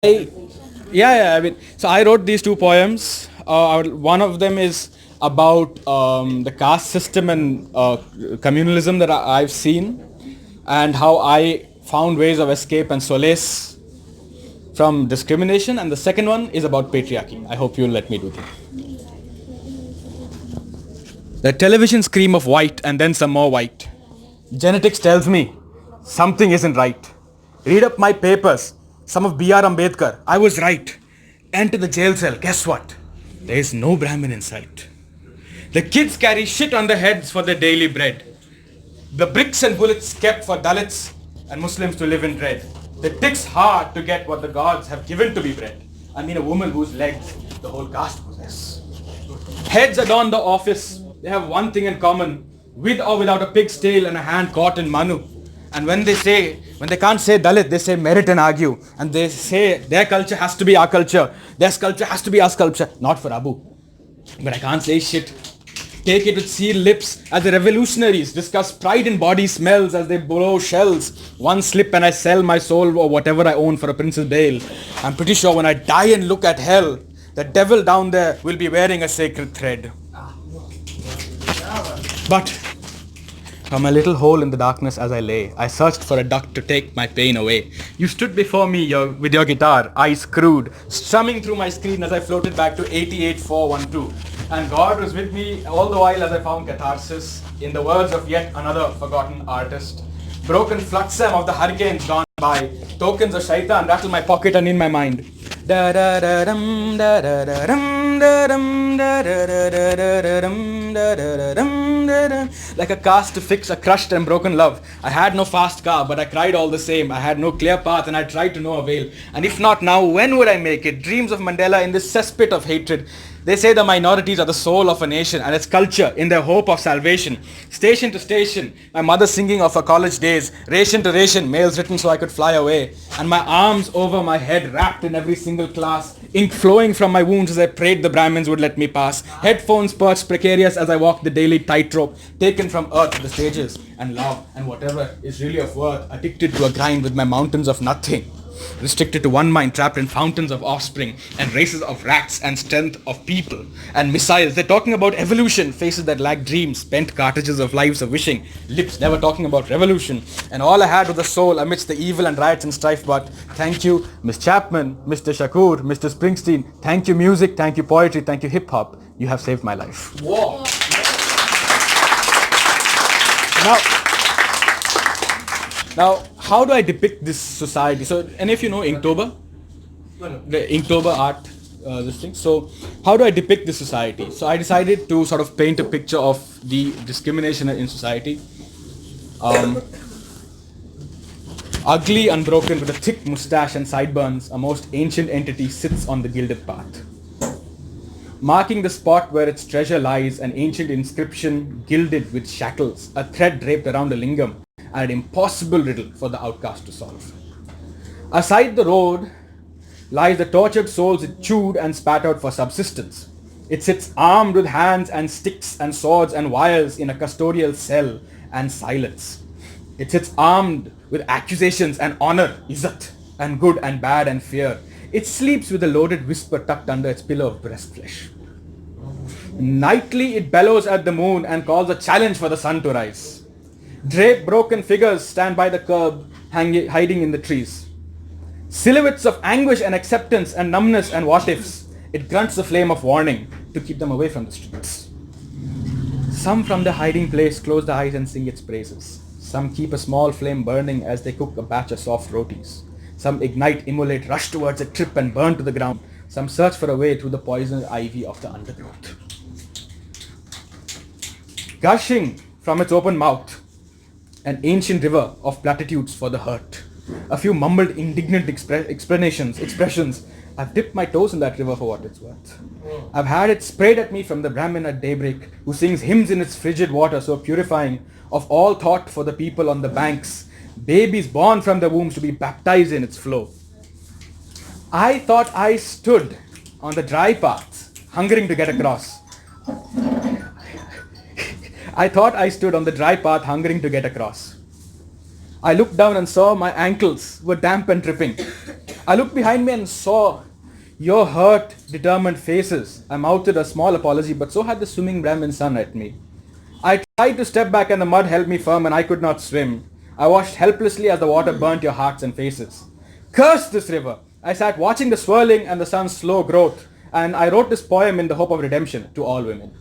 I, yeah, I mean, so I wrote these two poems. One of them is about the caste system and communalism that I've seen, and how I found ways of escape and solace from discrimination. And the second one is about patriarchy. I hope you'll let me do that. The television scream of white and then some more white. Genetics tells me something isn't right. Read up my papers, some of B.R. Ambedkar. I was right. Enter the jail cell. Guess what? There is no Brahmin in sight. The kids carry shit on their heads for their daily bread. The bricks and bullets kept for Dalits and Muslims to live in dread. It takes hard to get what the gods have given to be bred. I mean a woman whose legs the whole caste possess. Heads adorn the office. They have one thing in common, with or without a pig's tail and a hand caught in Manu. And when they can't say Dalit, they say merit and argue. And they say their culture has to be our culture. Their culture has to be our culture. Not for Abu. But I can't say shit. Take it with sealed lips as the revolutionaries discuss pride in body smells as they blow shells. One slip and I sell my soul or whatever I own for a prince's bail. I'm pretty sure when I die and look at hell, the devil down there will be wearing a sacred thread. But from a little hole in the darkness as I lay, I searched for a duck to take my pain away. You stood before me with your guitar, eyes screwed, strumming through my screen as I floated back to 88412. And God was with me all the while as I found catharsis in the words of yet another forgotten artist. Broken flotsam of the hurricanes gone by, tokens of shaitan rattle my pocket and in my mind. Da-da-da-dum, da-da-da-dum, da-dum, da-da-da-da-da-dum, da-da-da-dum, da-dum. Like a cast to fix a crushed and broken love. I had no fast car, but I cried all the same. I had no clear path and I tried to no avail. And if not now, when would I make it? Dreams of Mandela in this cesspit of hatred. They say the minorities are the soul of a nation and its culture in their hope of salvation. Station to station, my mother singing of her college days. Ration to ration, mails written so I could fly away. And my arms over my head wrapped in every single class. Ink flowing from my wounds as I prayed the Brahmins would let me pass. Headphones perched precarious as I walked the daily tightrope. Taken from earth to the stages. And love and whatever is really of worth. Addicted to a grind with my mountains of nothing. Restricted to one mind, trapped in fountains of offspring and races of rats and strength of people and missiles. They're talking about evolution, faces that lack dreams, spent cartridges of lives of wishing, lips never talking about revolution. And all I had was a soul amidst the evil and riots and strife. But thank you, Miss Chapman, Mr. Shakur, Mr. Springsteen. Thank you, music. Thank you, poetry. Thank you, hip hop. You have saved my life. Whoa. Now, how do I depict this society? So, any of you know Inktober? The Inktober art, this thing. So, how do I depict this society? So, I decided to sort of paint a picture of the discrimination in society. Ugly, unbroken, with a thick mustache and sideburns, a most ancient entity sits on the gilded path. Marking the spot where its treasure lies, an ancient inscription gilded with shackles, a thread draped around a lingam, and an impossible riddle for the outcast to solve. Aside the road lies the tortured souls it chewed and spat out for subsistence. It sits armed with hands and sticks and swords and wires in a custodial cell and silence. It sits armed with accusations and honor, izzat, and good and bad and fear. It sleeps with a loaded whisper tucked under its pillow of breast flesh. Nightly it bellows at the moon and calls a challenge for the sun to rise. Draped broken figures stand by the curb, hiding in the trees. Silhouettes of anguish and acceptance and numbness and what-ifs. It grunts the flame of warning to keep them away from the streets. Some from their hiding place close their eyes and sing its praises. Some keep a small flame burning as they cook a batch of soft rotis. Some ignite, immolate, rush towards it, trip and burn to the ground. Some search for a way through the poisoned ivy of the undergrowth. Gushing from its open mouth, an ancient river of platitudes for the hurt. A few mumbled indignant expressions. I've dipped my toes in that river for what it's worth. I've had it sprayed at me from the Brahmin at daybreak, who sings hymns in its frigid water so purifying, of all thought for the people on the banks, babies born from the wombs to be baptized in its flow. I thought I stood on the dry path, hungering to get across. I thought I stood on the dry path, hungering to get across. I looked down and saw my ankles were damp and dripping. I looked behind me and saw your hurt, determined faces. I mouthed a small apology, but so had the swimming Brahmin sun at me. I tried to step back and the mud held me firm and I could not swim. I watched helplessly as the water burnt your hearts and faces. Curse this river! I sat watching the swirling and the sun's slow growth, and I wrote this poem in the hope of redemption to all women.